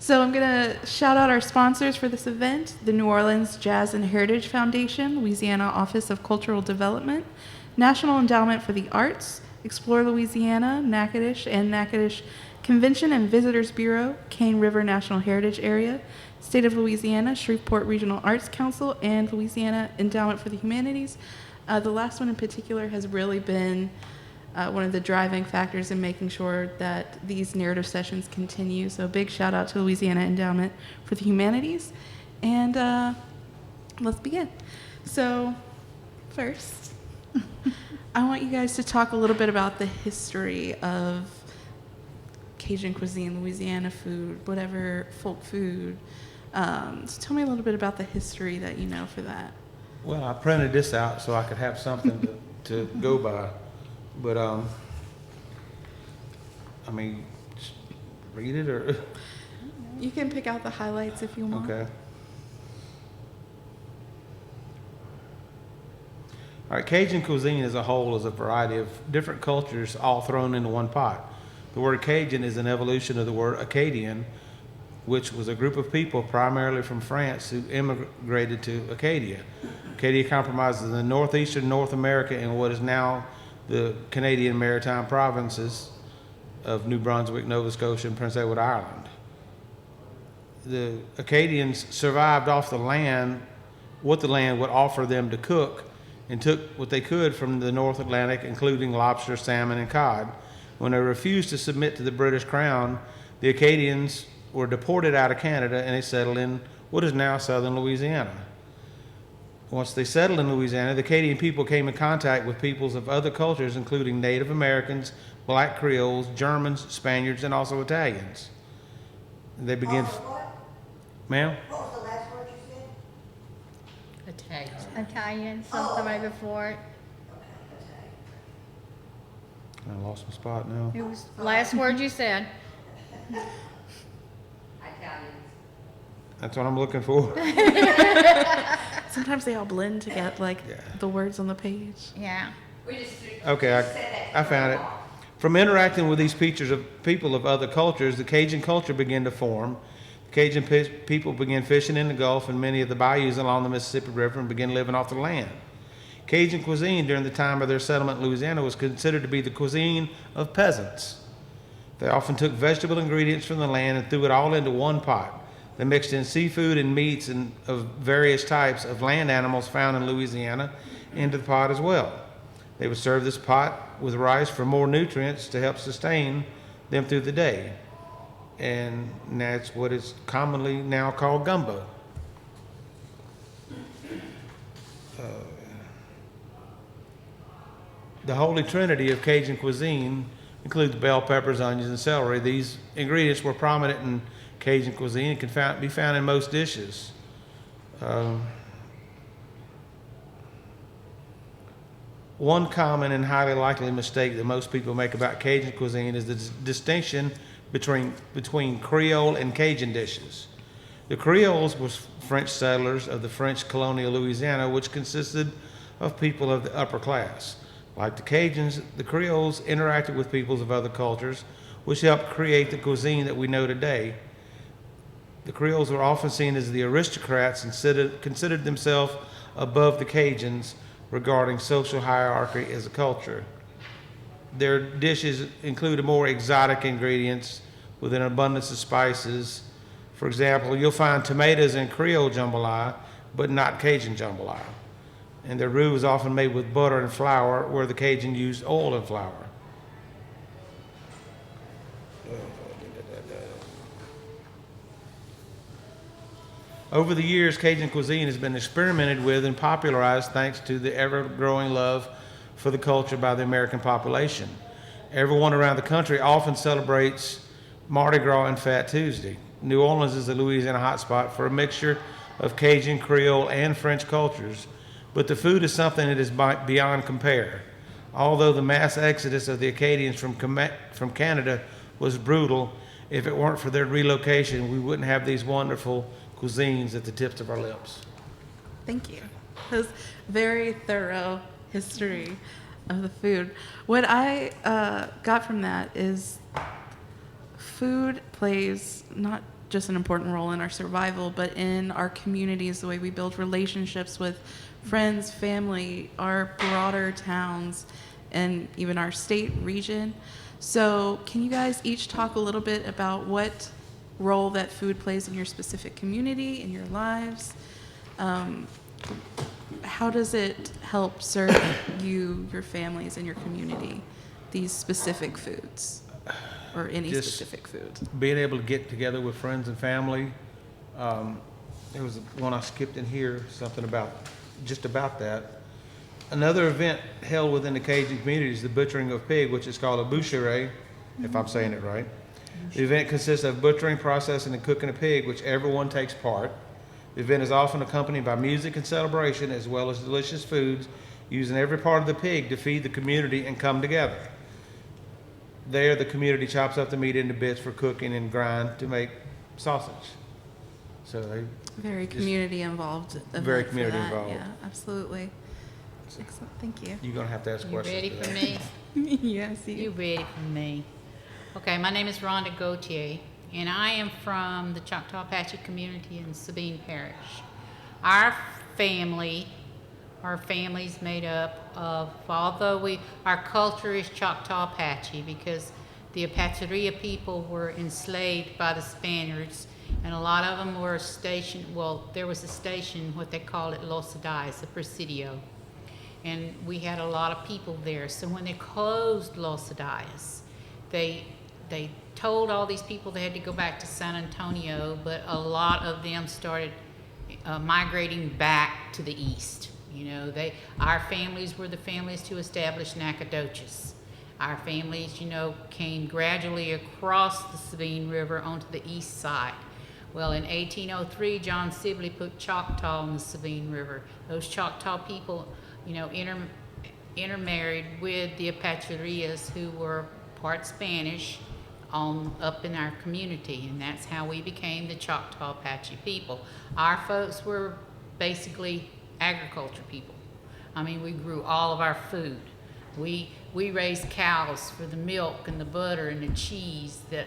So I'm going to shout out our sponsors for this event: the New Orleans Jazz and Heritage Foundation, Louisiana Office of Cultural Development, National Endowment for the Arts, Explore Louisiana, Natchitoches and Natchitoches Convention and Visitors Bureau, Cane River National Heritage Area, State of Louisiana, Shreveport Regional Arts Council, and Louisiana Endowment for the Humanities. The last one in particular has really been one of the driving factors in making sure that these narrative sessions continue. So a big shout out to Louisiana Endowment for the Humanities. And let's begin. So first, I want you guys to talk a little bit about the history of Cajun cuisine, Louisiana food, whatever folk food. So tell me a little bit about the history that you know for that. Well, I printed this out so I could have something to go by. But, I mean, just read it or? You can pick out the highlights if you want. Okay. All right, Cajun cuisine as a whole is a variety of different cultures all thrown into one pot. The word Cajun is an evolution of the word Acadian, which was a group of people primarily from France who immigrated to Acadia. Acadia comprises the northeastern North America and what is now the Canadian Maritime provinces of New Brunswick, Nova Scotia, and Prince Edward Island. The Acadians survived off the land, what the land would offer them to cook, and took what they could from the North Atlantic, including lobster, salmon, and cod. When they refused to submit to the British Crown, the Acadians were deported out of Canada and they settled in what is now southern Louisiana. Once they settled in Louisiana, the Acadian people came in contact with peoples of other cultures, including Native Americans, Black Creoles, Germans, Spaniards, and also Italians. They began. Ma'am? What was the last word you said? Italian, something right before it. I lost my spot now. It was the last word you said. Italians. That's what I'm looking for. Sometimes they all blend to get like Yeah. the words on the page. Yeah. Okay, I found it. From interacting with these people of other cultures, the Cajun culture began to form. Cajun people began fishing in the Gulf and many of the bayous along the Mississippi River and began living off the land. Cajun cuisine during the time of their settlement in Louisiana was considered to be the cuisine of peasants. They often took vegetable ingredients from the land and threw it all into one pot. They mixed in seafood and meats and of various types of land animals found in Louisiana into the pot as well. They would serve this pot with rice for more nutrients to help sustain them through the day. And that's what is commonly now called gumbo. The holy trinity of Cajun cuisine includes bell peppers, onions, and celery. These ingredients were prominent in Cajun cuisine and can be found in most dishes. One common and highly likely mistake that most people make about Cajun cuisine is the distinction between Creole and Cajun dishes. The Creoles were French settlers of the French colonial Louisiana, which consisted of people of the upper class. Like the Cajuns, the Creoles interacted with peoples of other cultures, which helped create the cuisine that we know today. The Creoles were often seen as the aristocrats and considered themselves above the Cajuns regarding social hierarchy as a culture. Their dishes include more exotic ingredients with an abundance of spices. For example, you'll find tomatoes in Creole jambalaya, but not Cajun jambalaya. And their roux is often made with butter and flour, where the Cajun used oil and flour. Over the years, Cajun cuisine has been experimented with and popularized thanks to the ever-growing love for the culture by the American population. Everyone around the country often celebrates Mardi Gras and Fat Tuesday. New Orleans is a Louisiana hotspot for a mixture of Cajun, Creole, and French cultures, but the food is something that is beyond compare. Although the mass exodus of the Acadians from Canada was brutal, if it weren't for their relocation, we wouldn't have these wonderful cuisines at the tips of our lips. Thank you. That was very thorough history of the food. What I got from that is food plays not just an important role in our survival, but in our communities, the way we build relationships with friends, family, our broader towns, and even our state region. So can you guys each talk a little bit about what role that food plays in your specific community, in your lives? How does it help serve you, your families, and your community, these specific foods, or any Just specific food? Being able to get together with friends and family. There was one I skipped in here, something about, just about that. Another event held within the Cajun community is the butchering of pig, which is called a boucherie, if I'm saying it right. The event consists of butchering, processing, and cooking a pig, which everyone takes part. The event is often accompanied by music and celebration, as well as delicious foods, using every part of the pig to feed the community and come together. There, the community chops up the meat into bits for cooking and grind to make sausage. So they Very Just community involved. event very for community that. involved. Yeah, absolutely. Excellent. Thank you. You're gonna have to ask You questions. ready to for that. me? Yes. You ready for me? Okay, my name is Rhonda Gautier, and I am from the Choctaw Apache community in Sabine Parish. Our family's made up of, although our culture is Choctaw Apache because the Apacheria people were enslaved by the Spaniards, and a lot of them were stationed, well, there was a station, what they called it, Los Adais, a presidio. And we had a lot of people there. So when they closed Los Adais, they told all these people they had to go back to San Antonio, but a lot of them started migrating back to the east. You know, our families were the families to establish Nacogdoches. Our families, you know, came gradually across the Sabine River onto the east side. Well, in 1803, John Sibley put Choctaw on the Sabine River. Those Choctaw people, you know, intermarried with the Apacherias, who were part Spanish, up in our community, and that's how we became the Choctaw Apache people. Our folks were basically agriculture people. I mean, we grew all of our food. We raised cows for the milk and the butter and the cheese that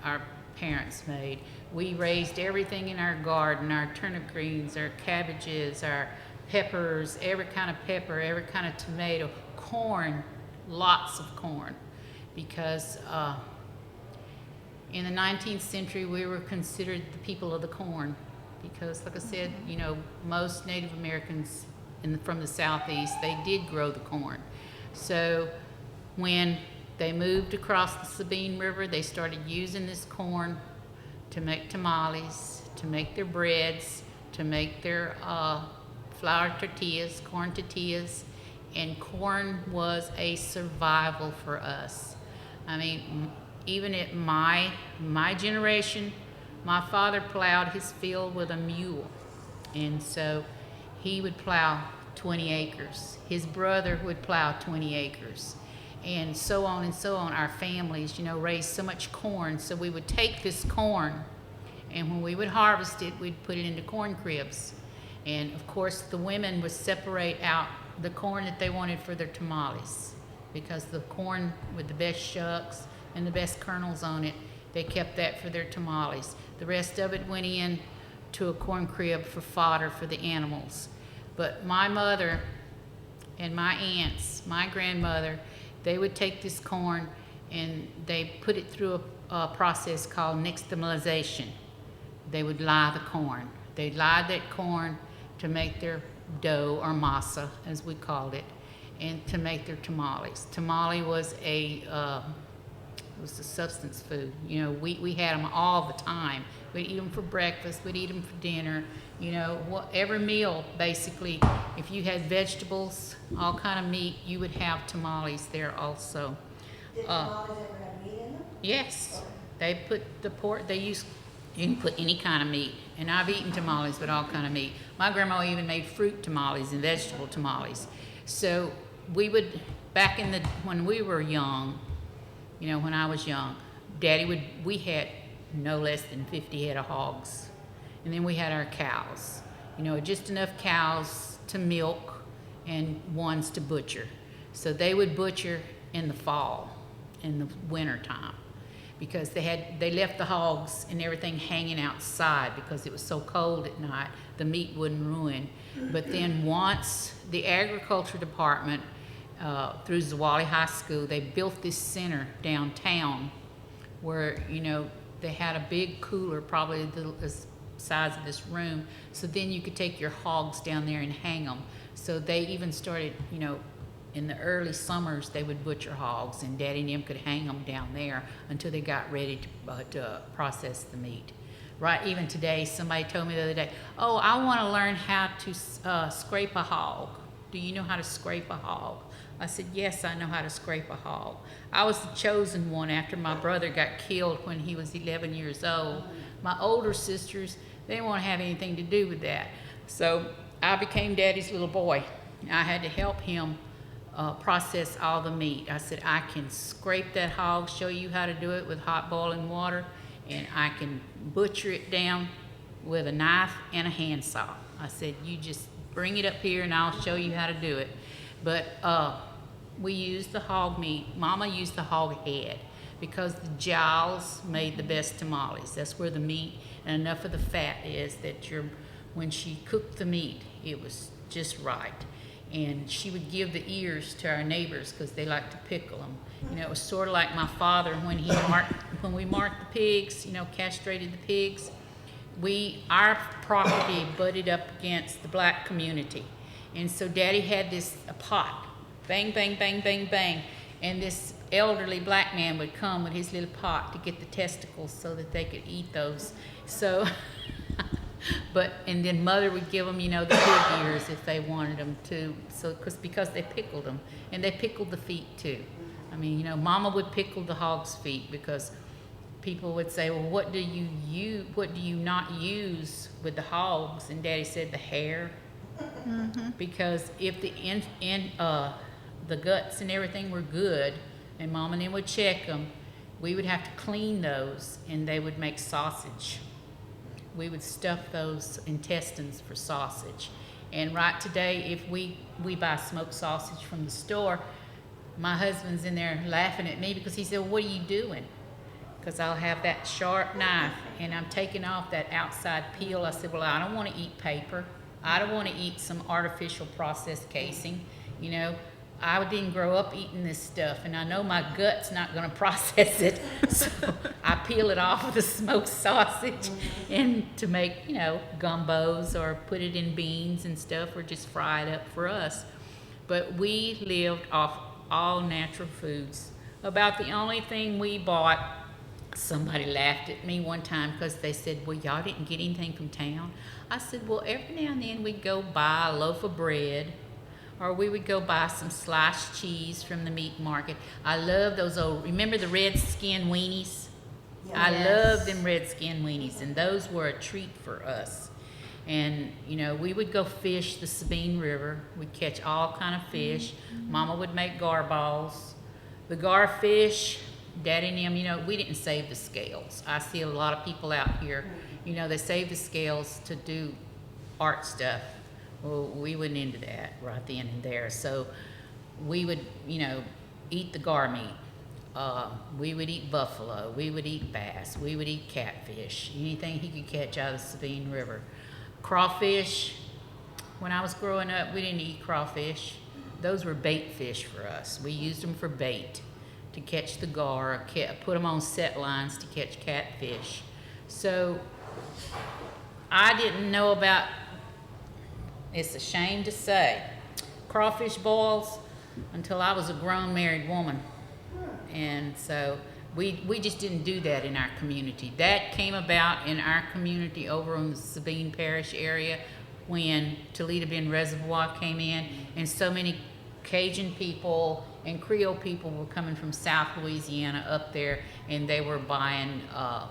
our parents made. We raised everything in our garden, our turnip greens, our cabbages, our peppers, every kind of pepper, every kind of tomato, corn, lots of corn, because in the 19th century we were considered the people of the corn, because like I said, you know, most Native Americans from the southeast, they did grow the corn. So when they moved across the Sabine River, they started using this corn to make tamales, to make their breads, to make their flour tortillas, corn tortillas, and corn was a survival for us. I mean, even at my generation, my father plowed his field with a mule, and so he would plow 20 acres. His brother would plow 20 acres, and so on and so on. Our families, you know, raised so much corn, so we would take this corn, and when we would harvest it, we'd put it into corn cribs. And of course, the women would separate out the corn that they wanted for their tamales, because the corn with the best shucks and the best kernels on it, they kept that for their tamales. The rest of it went in to a corn crib for fodder for the animals. But my mother and my aunts, my grandmother, they would take this corn and they put it through a process called nixtamalization. They would lye the corn. They lied that corn to make their dough, or masa, as we called it, and to make their tamales. Tamale was a substance food. You know, we had them all the time. We'd eat them for breakfast. We'd eat them for dinner. You know, every meal, basically, if you had vegetables, all kind of meat, you would have tamales there also. Did tamales ever have meat in them? Yes, they put the pork. You can put any kind of meat, and I've eaten tamales with all kind of meat. My grandma even made fruit tamales and vegetable tamales. So we would, when we were young, you know, when I was young, we had no less than 50 head of hogs. And then we had our cows, you know, just enough cows to milk and ones to butcher. So they would butcher in the fall, in the winter time. because they left the hogs and everything hanging outside because it was so cold at night, the meat wouldn't ruin. But then once the agriculture department, through Zawali High School, they built this center downtown where, you know, they had a big cooler, probably the size of this room, so then you could take your hogs down there and hang them. So they even started, you know, in the early summers, they would butcher hogs, and Daddy and them could hang them down there until they got ready to process the meat. Right, even today, somebody told me the other day, oh, I want to learn how to scrape a hog. Do you know how to scrape a hog? I said, yes, I know how to scrape a hog. I was the chosen one after my brother got killed when he was 11 years old. My older sisters, they didn't want to have anything to do with that. So I became Daddy's little boy. I had to help him process all the meat. I said, I can scrape that hog, show you how to do it with hot boiling water, and I can butcher it down with a knife and a handsaw. I said, you just bring it up here and I'll show you how to do it. But we used the hog meat. Mama used the hog head because the jowls made the best tamales. That's where the meat and enough of the fat is that when she cooked the meat, it was just right. And she would give the ears to our neighbors because they like to pickle them. You know, it was sort of like my father when we marked the pigs, you know, castrated the pigs. Our property butted up against the black community. And so Daddy had a pot, bang, bang, bang, bang, bang. And this elderly black man would come with his little pot to get the testicles so that they could eat those. So, and then Mother would give them, you know, the pig ears if they wanted them to. So, because they pickled them, and they pickled the feet too. I mean, you know, Mama would pickle the hog's feet because people would say, well, what do you not use with the hogs? And Daddy said the hair. Mm-hmm. Because if the guts and everything were good, and Mom and them would check them, we would have to clean those, and they would make sausage. We would stuff those intestines for sausage. And right today, if we buy smoked sausage from the store, my husband's in there laughing at me because he said, well, what are you doing? Because I'll have that sharp knife, and I'm taking off that outside peel. I said, well, I don't want to eat paper. I don't want to eat some artificial processed casing. You know, I didn't grow up eating this stuff, and I know my gut's not going to process it. So I peel it off with a smoked sausage and to make, you know, gumbos or put it in beans and stuff or just fry it up for us. But we lived off all natural foods. About the only thing we bought, somebody laughed at me one time because they said, well, y'all didn't get anything from town. I said, well, every now and then we'd go buy a loaf of bread, or we would go buy some sliced cheese from the meat market. I love those old, remember the red skin weenies? Yes. I love them red skin weenies, and those were a treat for us. And, you know, we would go fish the Sabine River. We'd catch all kind of fish. Mm-hmm. Mama would make gar balls. The gar fish, Daddy and them, you know, we didn't save the scales. I see a lot of people out here, you know, they save the scales to do art stuff. Well, we wasn't into that right then and there. So we would, you know, eat the gar meat. We would eat buffalo. We would eat bass. We would eat catfish. Anything he could catch out of the Sabine River. Crawfish, when I was growing up, we didn't eat crawfish. Those were bait fish for us. We used them for bait to catch the gar, put them on set lines to catch catfish. So I didn't know about, it's a shame to say, crawfish boils until I was a grown married woman. And so we just didn't do that in our community. That came about in our community over in the Sabine Parish area when Toledo Bend Reservoir came in, and so many Cajun people and Creole people were coming from South Louisiana up there, and they were buying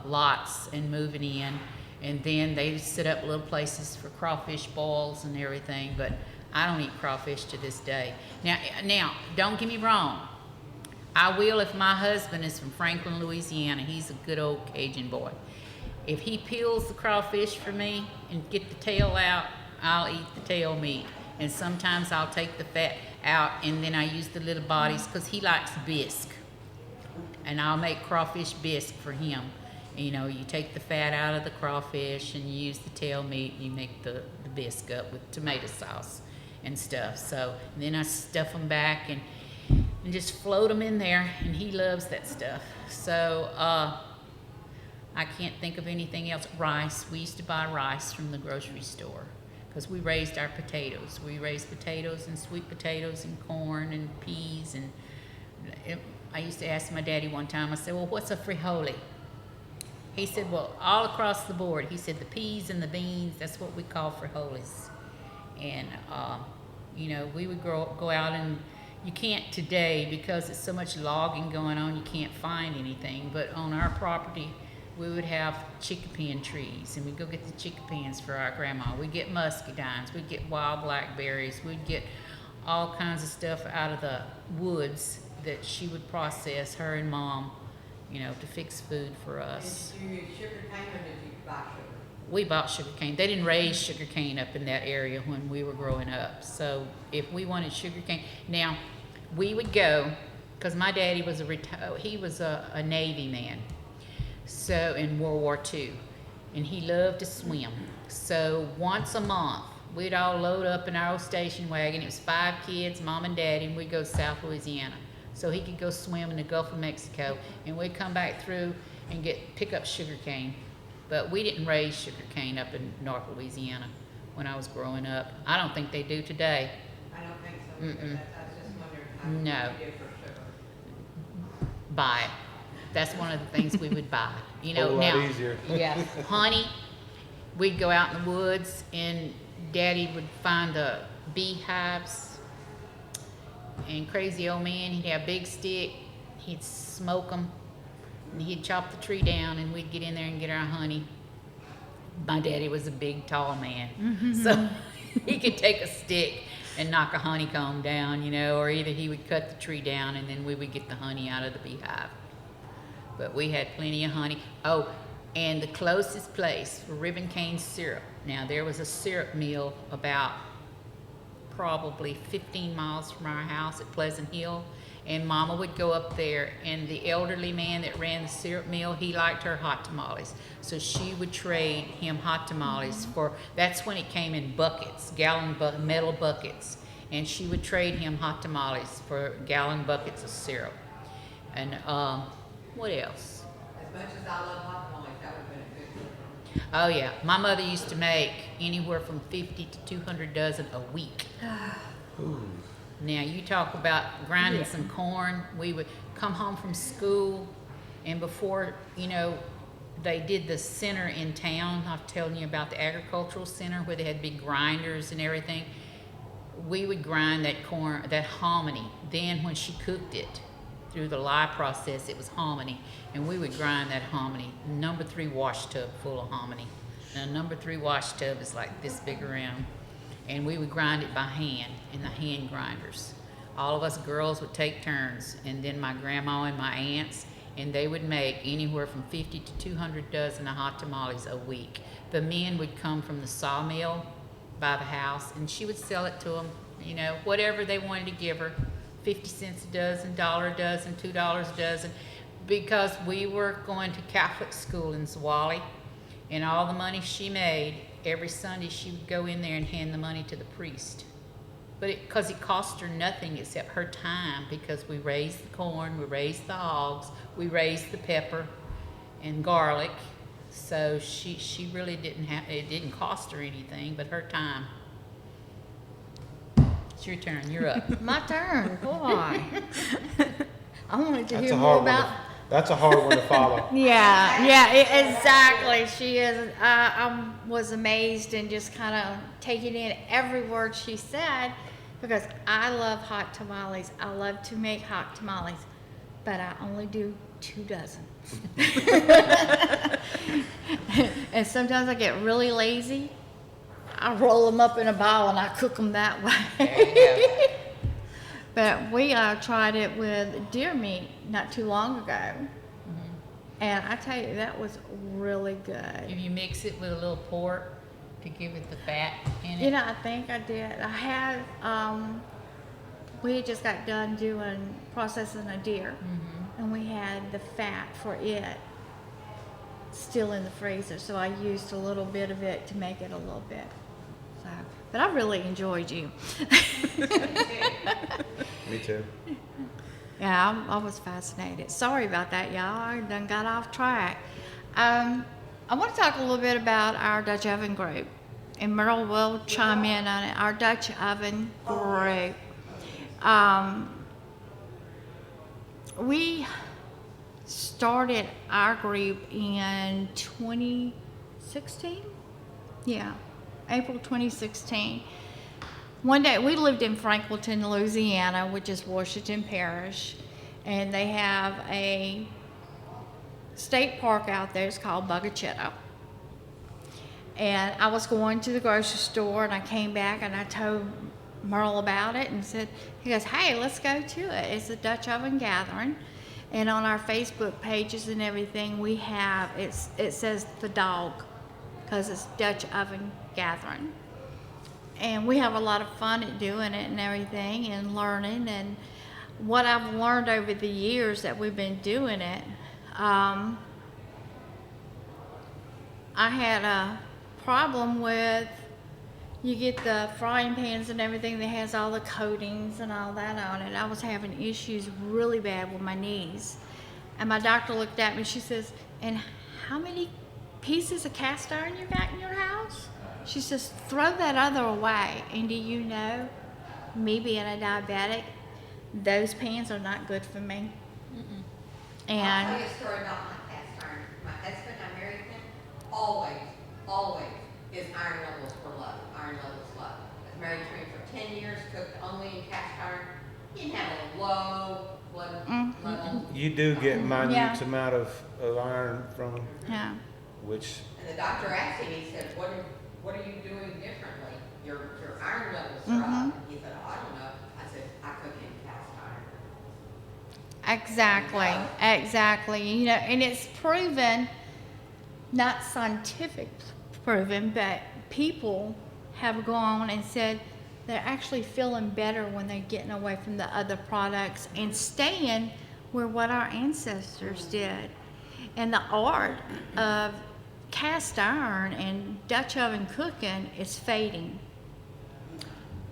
lots and moving in, and then they set up little places for crawfish boils and everything. But I don't eat crawfish to this day. Now, don't get me wrong. I will if my husband is from Franklin, Louisiana. He's a good old Cajun boy. If he peels the crawfish for me and get the tail out, I'll eat the tail meat. And sometimes I'll take the fat out, and then I use the little bodies because he likes bisque. and I'll make crawfish bisque for him. You know, you take the fat out of the crawfish and you use the tail meat and you make the bisque up with tomato sauce and stuff. So and then I stuff them back and just float them in there, and he loves that stuff. So I can't think of anything else. Rice. We used to buy rice from the grocery store because we raised our potatoes. We raised potatoes and sweet potatoes and corn and peas. And I used to ask my daddy one time, I said, well, what's a frijole? He said, well, all across the board. He said, the peas and the beans, that's what we call frijoles. And, you know, we would go out, and you can't today because it's so much logging going on, you can't find anything. But on our property, we would have chickpea trees, and we'd go get the chickpeas for our grandma. We'd get muscadines, we'd get wild blackberries, we'd get all kinds of stuff out of the woods that she would process, her and Mom, you know, to fix food for us. Did you use sugar cane or did you buy sugar? We bought sugar cane. They didn't raise sugar cane up in that area when we were growing up. So if we wanted sugar cane, now we would go, because my daddy was a Navy man, so in World War II, and he loved to swim. So once a month, we'd all load up in our old station wagon. It was 5 kids, Mom and Daddy, and we'd go to South Louisiana. So he could go swim in the Gulf of Mexico, and we'd come back through and pick up sugar cane. But we didn't raise sugar cane up in North Louisiana when I was growing up. I don't think they do today. I don't think so. Mm-mm. I was just wondering how No. you did for sugar. Buy it. That's one of the things we would buy. You know, Whole lot now, easier. yeah, honey, we'd go out in the woods, and Daddy would find the beehives. And crazy old man, he'd have a big stick, he'd smoke them, and he'd chop the tree down, and we'd get in there and get our honey. My daddy was a big, tall man, so he could take a stick and knock a honeycomb down, you know, or either he would cut the tree down, and then we would get the honey out of the beehive. But we had plenty of honey. Oh, and the closest place for ribbon cane syrup. Now, there was a syrup mill about probably 15 miles from our house at Pleasant Hill, and Mama would go up there, and the elderly man that ran the syrup mill, he liked her hot tamales, so she would trade him hot tamales for, that's when it came in buckets, metal buckets, and she would trade him hot tamales for gallon buckets of syrup. And what else? As much as I love hot tamales, that would have been a good deal. Oh yeah, my mother used to make anywhere from 50 to 200 dozen a week. Ooh. Now you talk about grinding some corn. We would come home from school, and before, you know, they did the center in town. I was telling you about the agricultural center where they had big grinders and everything. We would grind that corn, that hominy. Then when she cooked it through the lye process, it was hominy, and we would grind that hominy. Number 3 wash tub full of hominy. Now number 3 wash tub is like this big around. And we would grind it by hand in the hand grinders. All of us girls would take turns, and then my grandma and my aunts, and they would make anywhere from 50 to 200 dozen of hot tamales a week. The men would come from the sawmill by the house, and she would sell it to them, you know, whatever they wanted to give her, 50 cents a dozen, $1 a dozen, $2 a dozen, because we were going to Catholic school in Zwolle, and all the money she made, every Sunday she would go in there and hand the money to the priest. But because it cost her nothing except her time, because we raised the corn, we raised the hogs, we raised the pepper and garlic. So she really it didn't cost her anything but her time. It's your turn, you're up. My turn, boy. I wanted to That's hear a more hard one. about. That's a hard one to follow. Yeah, exactly. She is. I was amazed and just kind of taking in every word she said, because I love hot tamales. I love to make hot tamales, but I only do 2 dozen. And sometimes I get really lazy. I roll them up in a ball and I cook them that way. There you go. But we tried it with deer meat not too long ago. And I tell you, that was really good. If you mix it with a little pork to give it the fat in it. You know, I think I did. I had, we had just got done processing a deer. and we had the fat for it still in the freezer, so I used a little bit of it to make it a little bit. So, but I really enjoyed you. Me too. Yeah, I was fascinated. Sorry about that, y'all. I done got off track. I want to talk a little bit about our Dutch oven group, and Merle will chime in on it. Our Dutch oven group. We started our group in 2016. Yeah, April 2016. One day, we lived in Franklinton, Louisiana, which is Washington Parish, and they have a state park out there. It's called Bugachetta. And I was going to the grocery store, and I came back, and I told Merle about it, and he goes, hey, let's go to it. It's a Dutch oven gathering. And on our Facebook pages and everything, we have, it says the dog, because it's Dutch oven gathering. And we have a lot of fun at doing it and everything and learning. And what I've learned over the years that we've been doing it, I had a problem with, you get the frying pans and everything that has all the coatings and all that on it. I was having issues really bad with my knees. And my doctor looked at me, she says, and how many pieces of cast iron you got in your house? She says, throw that other away. And do you know, me being a diabetic, those pans are not good for me. I'll And tell you a story about my cast iron. My husband, I married him, always, his iron levels were low, I was married to him for 10 years, cooked only in cast iron. He didn't have a low blood level. You do get minute Yeah. amount of iron from yeah, which, And the doctor asked him, he said, what are you doing differently? Your iron levels are up. And he said, oh, I don't know. I said, I cook in cast iron. exactly. You know, and it's proven, not scientific proven, but people have gone and said they're actually feeling better when they're getting away from the other products and staying where what our ancestors did. And the art of cast iron and Dutch oven cooking is fading.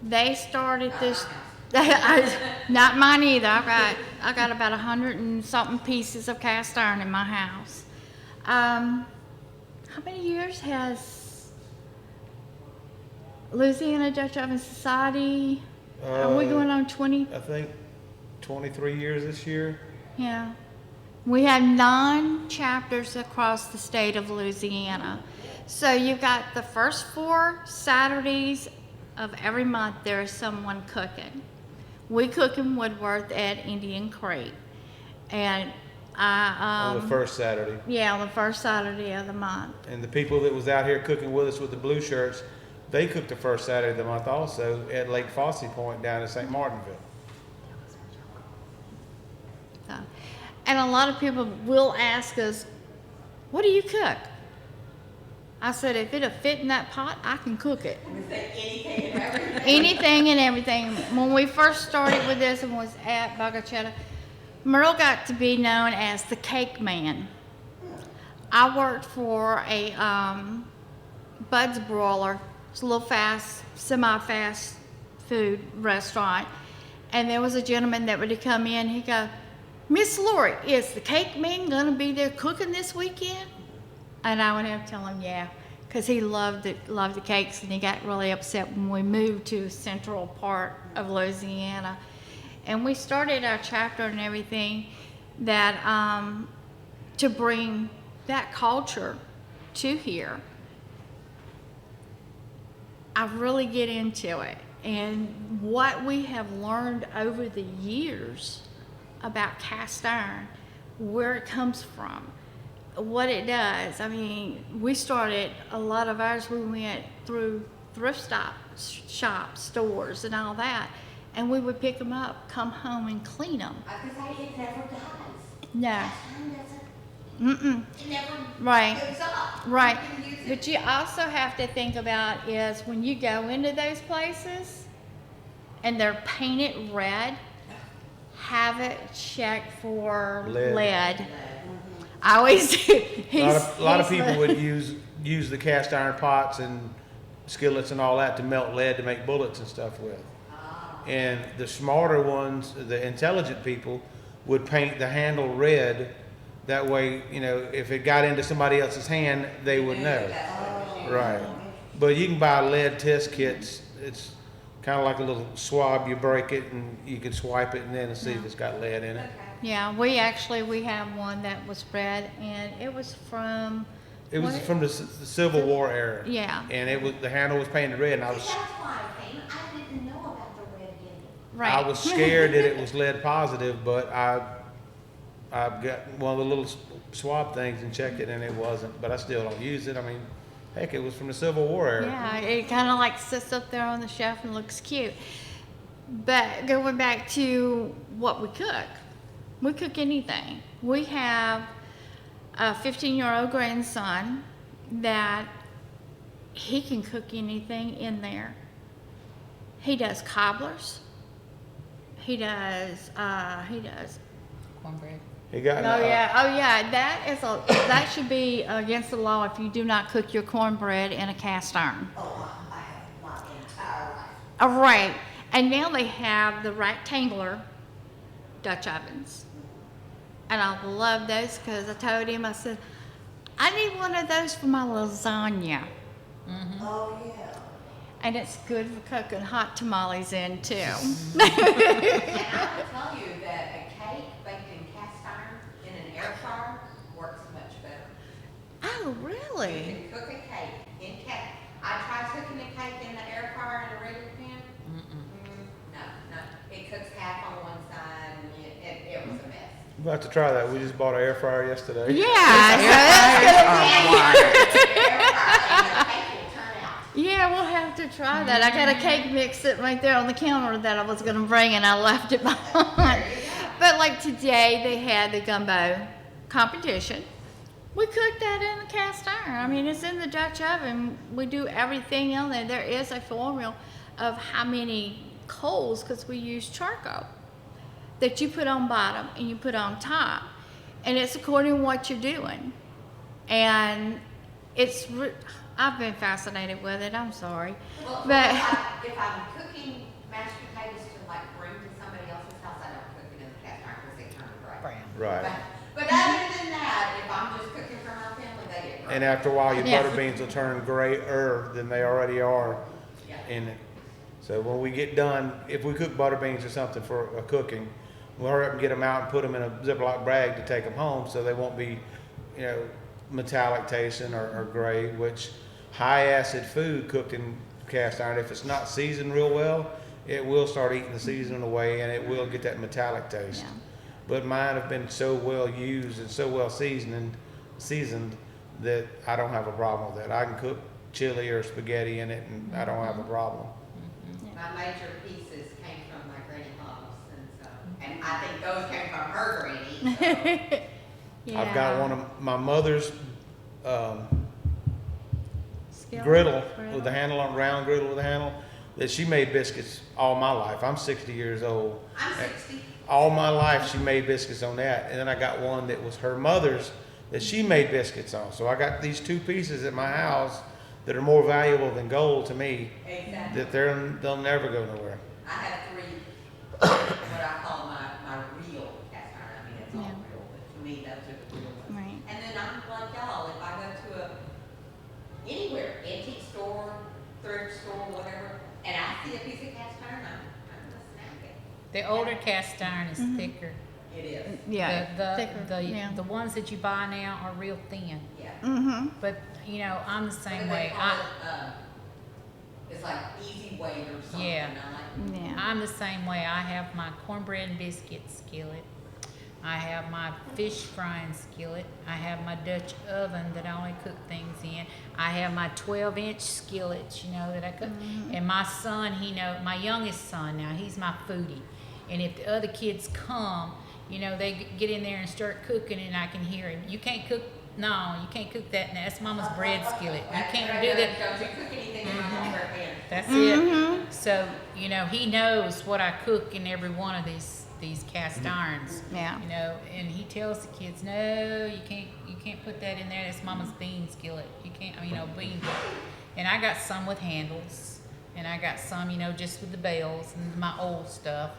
They started this, not mine either. I got about 100 and something pieces of cast iron in my house. How many years has Louisiana Dutch Oven Society? Are we going on 20? I think 23 years this year. Yeah. We have 9 chapters across the state of Louisiana. So you've got the first 4 Saturdays of every month there is someone cooking. We cook in Woodworth at Indian Creek. And On the first Saturday. yeah, on the first Saturday of the month. And the people that was out here cooking with us with the blue shirts, they cooked the first Saturday of the month also at Lake Fossey Point down in St. Martinville. So, and a lot of people will ask us, what do you cook? I said, if it'll fit in that pot, I can cook it. We say anything and everything. Anything and everything. When we first started with this and was at Bugachetta, Merle got to be known as the cake man. I worked for a Bud's Broiler. It's a little fast, semi-fast food restaurant. And there was a gentleman that would come in, he'd go, Miss Lori, is the cake man gonna be there cooking this weekend? And I would have to tell him, yeah, because he loved the cakes, and he got really upset when we moved to the central part of Louisiana. And we started our chapter and everything that to bring that culture to here. I really get into it, and what we have learned over the years about cast iron, where it comes from, what it does. I mean, we started a lot of ours, we went through thrift shops, stores, and all that, and we would pick them up, come home, and clean them. I could say it never dies. No. Cast iron doesn't, it never Right. goes up. Right. You can use it. But you also have to think about is when you go into those places and they're painted red, have it checked for Lead. lead. I always do. A lot of people would use the cast iron pots and skillets and all that to melt lead to make bullets and stuff with. And the smarter ones, the intelligent people, would paint the handle red. That way, you know, if it got into somebody else's hand, they would know. Right. But you can buy lead test kits. It's kind of like a little swab. You break it and you can swipe it and then see if it's got lead in it. Yeah, we have one that was red, and it was from. It was what? from the Civil War era. Yeah. And it was, the handle was painted red, and I was That's why I came. I didn't know about the red handle. Right. I was scared that it was lead positive, but I got one of the little swab things and checked it, and it wasn't. But I still don't use it. I mean, heck, it was from the Civil War era. Yeah, it kind of like sits up there on the shelf and looks cute. But going back to what we cook anything. We have a 15-year-old grandson that he can cook anything in there. He does cobblers. He does. Cornbread. He got. Oh yeah. That should be against the law if you do not cook your cornbread in a cast iron. Oh, I have my entire life. All right. And now they have the rectangular Dutch ovens. And I love those because I told him, I said, I need one of those for my lasagna. Oh, yeah. And it's good for cooking hot tamales in too. And I will tell you that a cake baked in cast iron in an air fryer works much better. Oh, You really? can cook a cake in cake. I tried cooking a cake in the air fryer in a regular pan. No, it cooks half on one side, and it was a mess. I'm about to try that. We just bought an air fryer yesterday. Yeah. Yeah, we'll have to try that. I got a cake mix sitting right there on the counter that I was going to bring, and I left it behind. But like today, they had the gumbo competition. We cooked that in the cast iron. I mean, it's in the Dutch oven. We do everything on there. There is a formula of how many coals, because we use charcoal, that you put on bottom and you put on top. And it's according to what you're doing. And I've been fascinated with it. I'm sorry. Well, But if I'm cooking mashed potatoes to like bring to somebody else's house, I don't cook it in the cast iron because they turn gray. Right. But other than that, if I'm just cooking for my family, they get gray. And after a while, your Yeah. butter beans will turn grayer than they already are Yeah. in it. So when we get done, if we cook butter beans or something for a cooking, we'll hurry up and get them out and put them in a Ziploc bag to take them home so they won't be, you know, metallic tasting or gray, which high acid food cooked in cast iron, if it's not seasoned real well, it will start eating the seasoning away and it will get that metallic taste. Yeah. But mine have been so well used and so well seasoned that I don't have a problem with that. I can cook chili or spaghetti in it and I don't have a problem. My major pieces came from my granny hogs, and I think those came from her granny. So. I've got one of my mother's Skillet. griddle with the handle on, round griddle with a handle, that she made biscuits all my life. I'm 60 years old. I'm 60. All my life she made biscuits on that. And then I got one that was her mother's that she made biscuits on. So I got these two pieces at my house that are more valuable than gold to me, Exactly. that they'll never go nowhere. I have 3, what I call my real cast iron. I mean, it's all Yeah. real, but to me, those are the real ones. Right. And then I'm like y'all, if I go to anywhere, antique store, thrift store, whatever, and I see a piece of cast iron, I'm gonna snap it. The older cast iron is thicker. It is, Yeah. thicker, yeah. The ones that you buy now are real thin. yeah. Mm-hmm. But, you know, I'm the What same do they way. call it? It's like easy weight or something. Yeah. I like. Yeah. I'm the same way. I have my cornbread and biscuit skillet. I have my fish frying skillet. I have my Dutch oven that I only cook things in. I have my 12-inch skillets, you know, that I cook. And my son, my youngest son now, he's my foodie. And if the other kids come, you know, they get in there and start cooking and I can hear him. You can't cook that. That's Mama's bread skillet. You can't do that. Don't you cook anything in my cornbread pan. That's it. So, you know, he knows what I cook in every one of these these cast irons. Yeah. You know, and he tells the kids, no, you can't put that in there. That's Mama's bean skillet. You can't, bean. And I got some with handles, and I got some, just with the bells and my old stuff,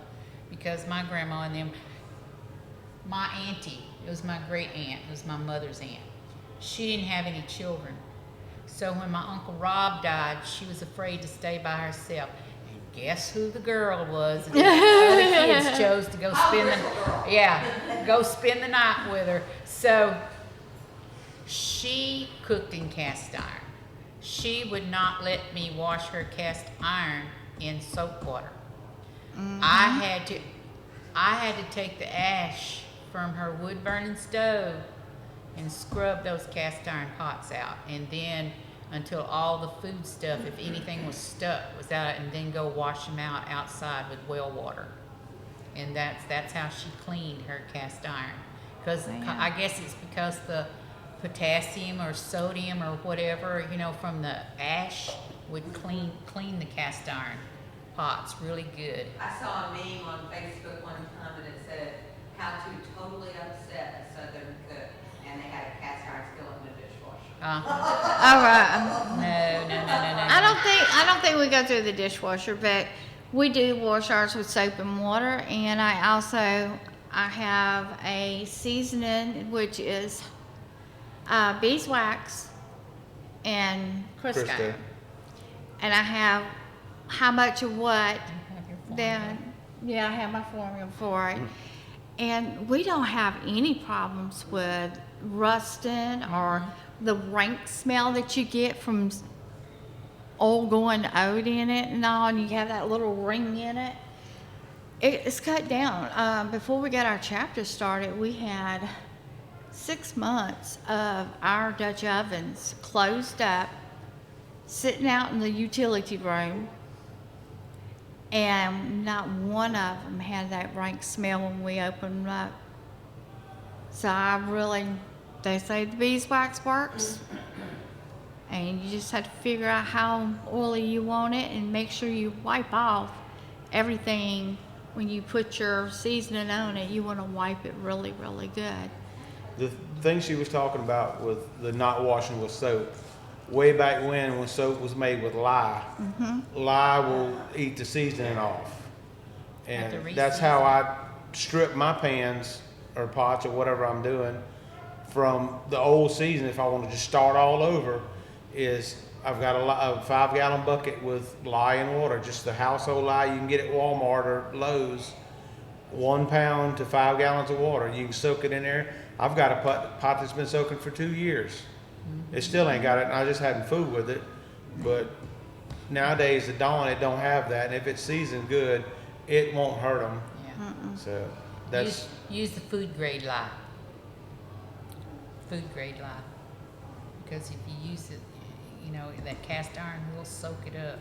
because my grandma and them, my auntie, it was my great aunt, it was my mother's aunt. She didn't have any children. So when my Uncle Rob died, she was afraid to stay by herself. And guess who the girl was? And the other kids chose to go spend the night with her. So she cooked in cast iron. She would not let me wash her cast iron in soap water. I had to take the ash from her wood burning stove and scrub those cast iron pots out, and then until all the food stuff, if anything was stuck, was out, and then go wash them out outside with well water. And that's how she cleaned her cast iron. Because I guess it's because the potassium or sodium or whatever, from the ash would clean the cast iron pots really good. I saw a meme on Facebook one time and it said, how to totally upset a Southern cook, and they had a cast iron skillet in the dishwasher. All right. No. I don't think we go through the dishwasher, but we do wash ours with soap and water, and I have a seasoning which is beeswax and Crisco. Crisco. And I have how much of what, You have your formula. then, yeah, I have my formula for it. And we don't have any problems with rusting or the rank smell that you get from old going oat in it and all, and you have that little ring in it. It's cut down. Before we got our chapter started, we had 6 months of our Dutch ovens closed up, sitting out in the utility room, and not one of them had that rank smell when we opened them up. So they say the beeswax works, and you just have to figure out how oily you want it and make sure you wipe off everything. When you put your seasoning on it, you want to wipe it really, really good. The thing she was talking about with the not washing with soap, way back when soap was made with lye, lye will eat the seasoning off. Have to And that's how re-season. I strip my pans or pots or whatever I'm doing from the old season. If I want to just start all over, is I've got a 5-gallon bucket with lye and water, just the household lye you can get at Walmart or Lowe's. 1 pound to 5 gallons of water. You can soak it in there. I've got a pot that's been soaking for 2 years. It still ain't got it, and I just hadn't food with it. But nowadays, the Dawn, it don't have that, and if it's seasoned good, it won't hurt them. Yeah. So that's Use the food grade lye. Food grade lye. Because if you use it, that cast iron will soak it up.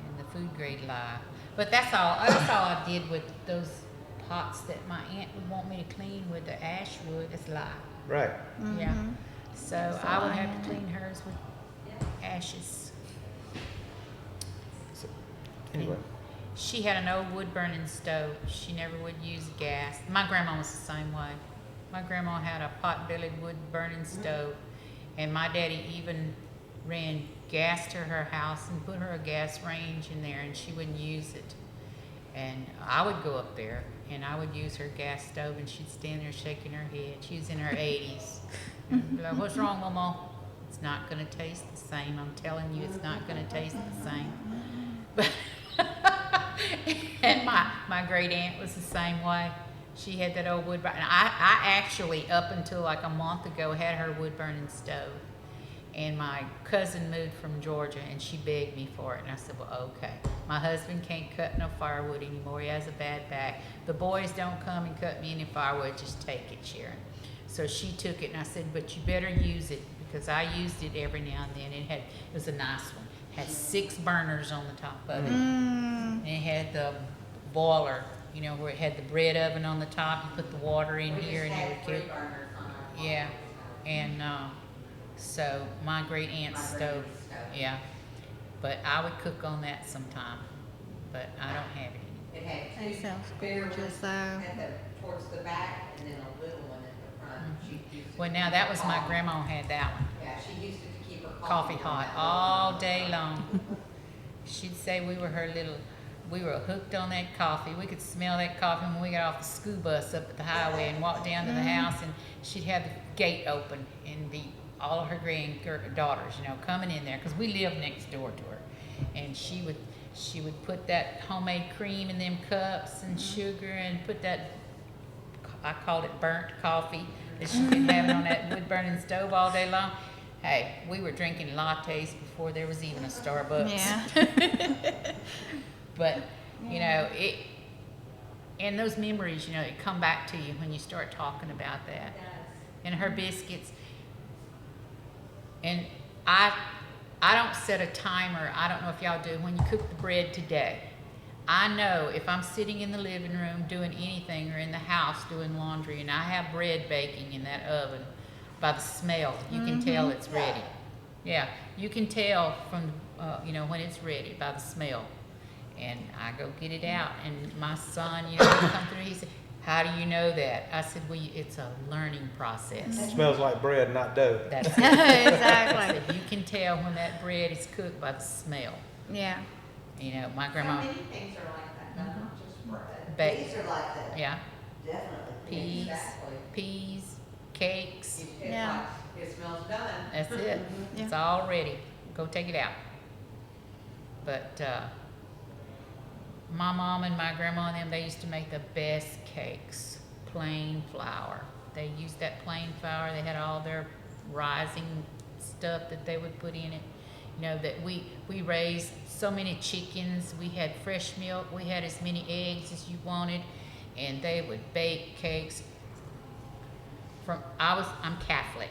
And the food grade lye. But that's all I did with those pots that my aunt would want me to clean with the ash wood. It's lye. right. Yeah. So I all would I have had. to clean hers with ashes. So, anyway, She had an old wood burning stove. She never would use gas. My grandma was the same way. My grandma had a pot-bellied wood burning stove, and my daddy even ran gas to her house and put her a gas range in there, and she wouldn't use it. And I would go up there and I would use her gas stove, and she'd stand there shaking her head. She was in her 80s. And I'd be like, "What's wrong, Mama?" "It's not going to taste the same. I'm telling you, it's not going to taste the same." But and my great aunt was the same way. She had that old wood burn. I actually, up until like a month ago, had her wood burning stove. And my cousin moved from Georgia, and she begged me for it. And I said, "Well, okay. My husband can't cut no firewood anymore. He has a bad back. The boys don't come and cut me any firewood. Just take it, Sharon." So she took it, and I said, "But you better use it," because I used it every now and then. It was a nice one. It had 6 burners on the top of it. And it had the boiler, where it had the bread oven on the top. You put the water in We here, just and it had would 3 cook. burners on our Yeah, and so my great aunt's stove, yeah. But I would cook on that sometime, but I don't have it It had That two sounds bigger gorgeous, ones though. at the, towards the back, and then a little one at the front. She used it Well, to now keep that her was my coffee. grandma had that one. Yeah, she used it to keep her Coffee warm hot that all little day one. long. She'd say we were hooked on that coffee. We could smell that coffee when we got off the school bus up at the highway and walked down to the house, and she'd have the gate open and all of her granddaughters, coming in there, because we lived next door to her. And she would put that homemade cream in them cups and sugar, and put that, I called it burnt coffee, that she been having on that wood burning stove all day long. Hey, we were drinking lattes before there was even a Starbucks. Yeah. But, and those memories, it come back to you when you start talking about that. And her biscuits. And I don't set a timer. I don't know if y'all do. When you cook the bread today, I know if I'm sitting in the living room doing anything, or in the house doing laundry, and I have bread baking in that oven, by the smell, you can tell it's ready. Yeah, you can tell from, when it's ready by the smell. And I go get it out, and my son, he come through, he said, "How do you know that?" I said, "Well, it's a learning process." It smells like bread, not dough. That's it. Exactly. I said, you can tell when that bread is cooked by the smell. Yeah. My So grandma, many things are like that, not just bread. These are like that, yeah, definitely. peas, Exactly. peas, cakes. It's Yeah. like, it smells done. That's it. Yeah. It's all ready. Go take it out. But my mom and my grandma and them, they used to make the best cakes. Plain flour. They used that plain flour. They had all their rising stuff that they would put in it. That we raised so many chickens. We had fresh milk. We had as many eggs as you wanted. And they would bake cakes. I'm Catholic.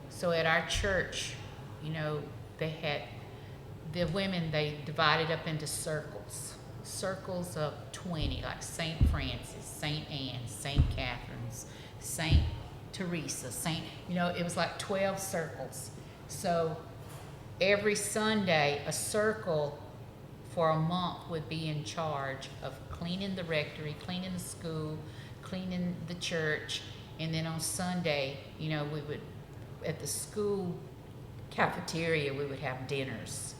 So at our church, they had the women, they divided up into circles of 20, like St. Francis, St. Anne, St. Catherine's, St. Teresa, it was like 12 circles. So every Sunday, a circle for a month would be in charge of cleaning the rectory, cleaning the school, cleaning the church, and then on Sunday, we would, at the school cafeteria, we would have dinners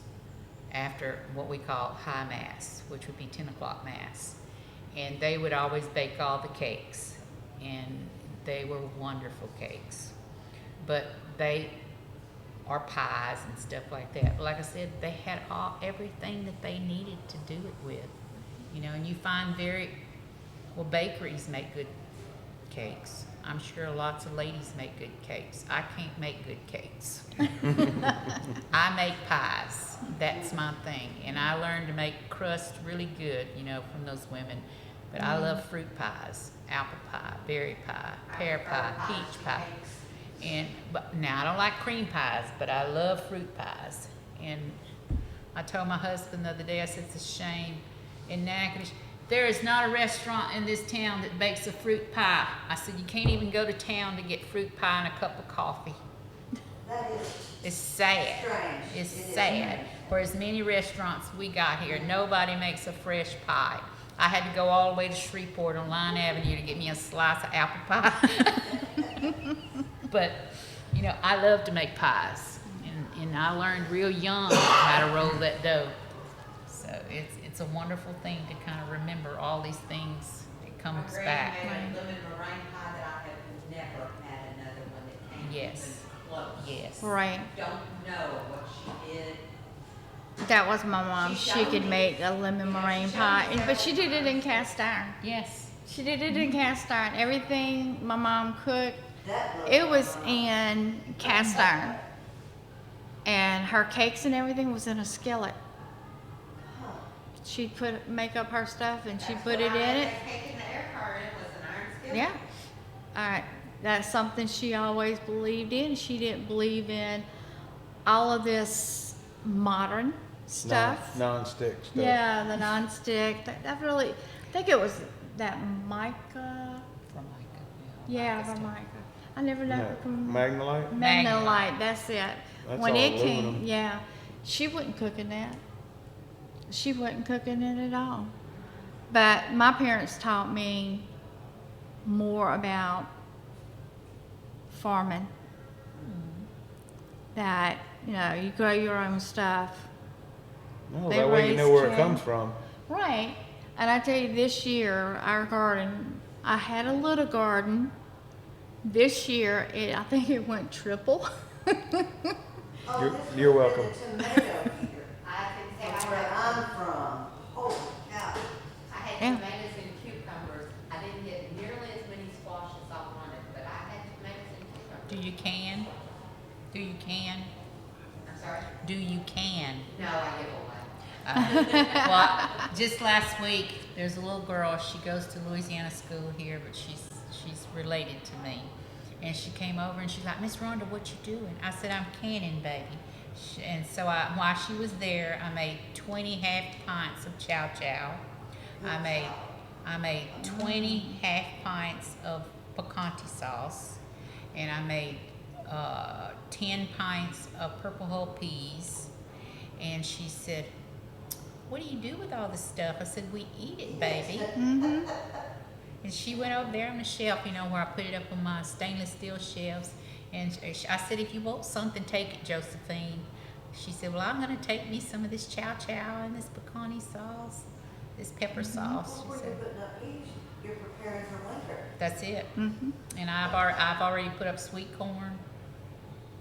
after what we call high mass, which would be 10 o'clock mass. And they would always bake all the cakes, and they were wonderful cakes. But they are pies and stuff like that. But like I said, they had everything that they needed to do it with. And you find bakeries make good cakes. I'm sure lots of ladies make good cakes. I can't make good cakes. I make pies. That's my thing. And I learned to make crust really good, from those women. But I love fruit pies, apple pie, berry pie, pear pie, peach pie. But now I don't like cream pies, but I love fruit pies. And I told my husband the other day, I said, it's a shame in Natchitoches, there is not a restaurant in this town that bakes a fruit pie. I said, you can't even go to town to get fruit pie and a cup of coffee. That is It's sad. strange. It's It is sad. strange. For as many restaurants we got here, nobody makes a fresh pie. I had to go all the way to Shreveport on Line Avenue to get me a slice of apple pie. But, I love to make pies. And I learned real young how to roll that dough. So it's a wonderful thing to kind of remember all these things. It My comes granny back. made a lemon meringue pie that I have never had another one that came Yes. even close. Yes. Right. Don't know what she did. That was my mom. She She showed could me. make a lemon meringue pie, but she did it in cast iron. Yes. She did it in cast iron. Everything my mom cooked, That blows it my was mind. in cast iron. And her cakes and everything was in a skillet. Huh. She'd make up her stuff and she'd That's put what it I in had it. that cake in the air fryer, and it was an iron skillet. Yeah. All right. That's something she always believed in. She didn't believe in all of this modern stuff. Non-stick stuff. Yeah, the nonstick. That really, I think it was that mica. Formica. Yeah, the mica. I never know. No, Magnolite? Magnolite, that's it. That's When all it came, aluminum. yeah, she wasn't cooking that. She wasn't cooking it at all. But my parents taught me more about farming. That, you grow your own stuff. No, They that way you know raise where it chickens. comes from. Right. And I tell you, this year, our garden, I had a little garden. This year, I think it went triple. Oh, You're- this you're would've welcome. been the tomato eater. I can say That's I where had, I'm from. Holy cow. I had Yeah. tomatoes and cucumbers. I didn't get nearly as many squash as I wanted, but I had tomatoes and cucumbers. Do you can? Do you can? I'm sorry? Do you can? No, I give away. Well, just last week, there's a little girl. She goes to Louisiana school here, but she's related to me. And she came over and she's like, Miss Rhonda, what you doing? I said, I'm canning, baby. And so while she was there, I made 20 half pints of chow chow. I made 20 half pints of picante sauce, and I made 10 pints of purple whole peas. And she said, what do you do with all this stuff? I said, we eat it, baby. And she went over there on the shelf, where I put it up on my stainless steel shelves. And I said, if you want something, take it, Josephine. She said, well, I'm going to take me some of this chow chow and this picante sauce, this pepper sauce. Well, She when said, you're putting up peas, you're preparing for winter. that's it. And I've already put up sweet corn,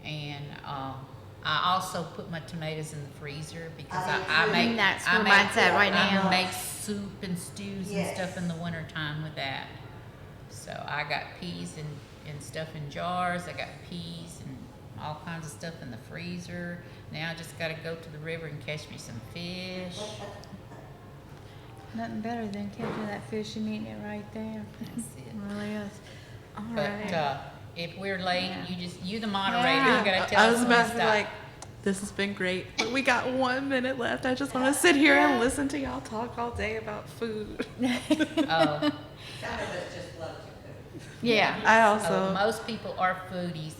and I also put my tomatoes in the freezer because I make That's I where make, mine's at right I now. make soup and stews Yes. and stuff in the wintertime with that. So I got peas and stuff in jars. I got peas and all kinds of stuff in the freezer. Now I just got to go to the river and catch me some fish. Nothing better than catching that fish and eating it right there. That's it. It really is. All But right. if we're late, Yeah. you the moderator, Yeah. you got to tell I us was when about to to be stop. like, this has been great, but we got 1 minute left. I just want to sit here and listen to y'all talk all day about food. Oh. Some of us just love to cook. Yeah. I also, Most people are foodies.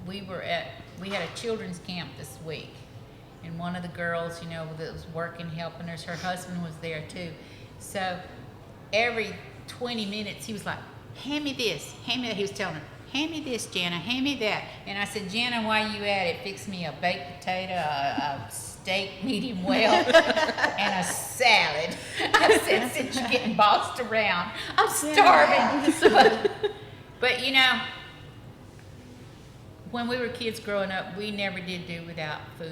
We had a children's camp this week, and one of the girls, that was working, helping us, her husband was there too. So every 20 minutes, he was like, hand me this, hand me that. He was telling her, hand me this, Jana, hand me that. And I said, Jana, while you at it, fix me a baked potato, a steak medium well, and a salad. I said, since you're getting bossed around, I'm starving. But when we were kids growing up, we never did do without food.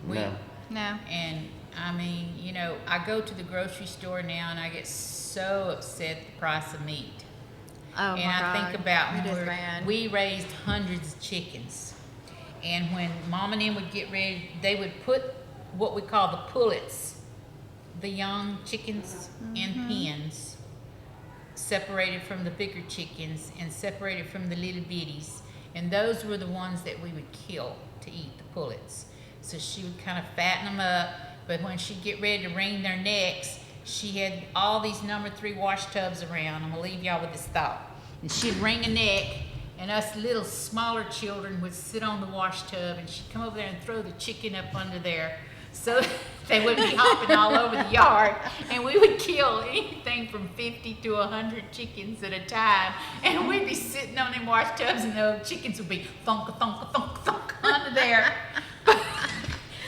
We, No. No. And I mean, I go to the grocery store now and I get so upset at the price of meat. Oh, And my I God. think about It is when bad. we raised hundreds of chickens. And when Mom and them would get ready, they would put what we call the pullets, the young chickens in pens, separated from the bigger chickens and separated from the little bitties. And those were the ones that we would kill to eat, the pullets. So she would kind of fatten them up, but when she'd get ready to wring their necks, she had all these number 3 wash tubs around. I'm gonna leave y'all with this thought. And she'd wring a neck, and us little smaller children would sit on the wash tub, and she'd come over there and throw the chicken up under there so they wouldn't be hopping all over the yard. And we would kill anything from 50 to 100 chickens at a time. And we'd be sitting on them wash tubs, and the chickens would be thunk, thunk, thunk, thunk under there.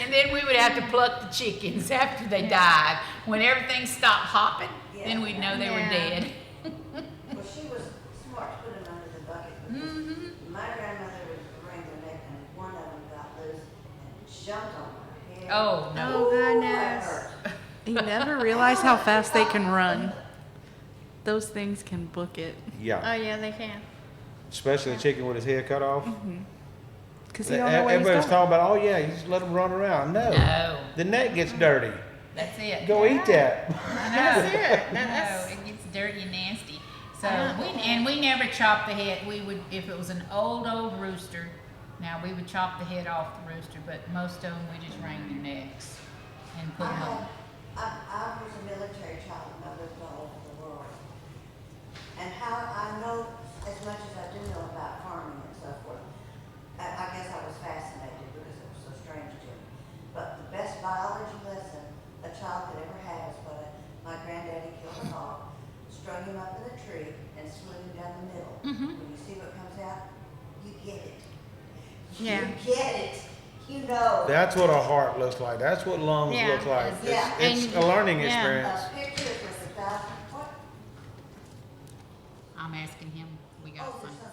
And then we would have to pluck the chickens after they died. When everything stopped hopping, then we'd know they were Yeah. dead. Well, she was smart to put them under the bucket because my grandmother would wring their neck and one of them got loose and jumped on her head. Oh, no. Oh, That goodness. hurt. you never realize how fast they can run. Those things can book it. Yeah. Oh, yeah, they can. Especially a chicken with his head cut off. Because you don't know where he's Everybody's going. talking about, oh yeah, you just let them run around. No. No. The neck gets dirty. That's it. Go eat that. That's it. No, That's, it gets dirty and nasty. So we never chop the head. We would, if it was an old rooster. Now we would chop the head off the rooster, but most of them we just wring their necks and put them up. I was a military child and I lived all over the world. And how I know as much as I do know about farming and so forth, I guess I was fascinated because it was so strange to me. But the best biology lesson a child could ever have is what a smooth down the middle. Mhm. When you see what comes out, you get it. Yeah. You get it. You know. That's what a heart looks like. That's what lungs Yeah. look like. Yeah. It's a And- learning yeah. experience. A picture with 1,000, what? I'm asking him, we Oh, got there's one. something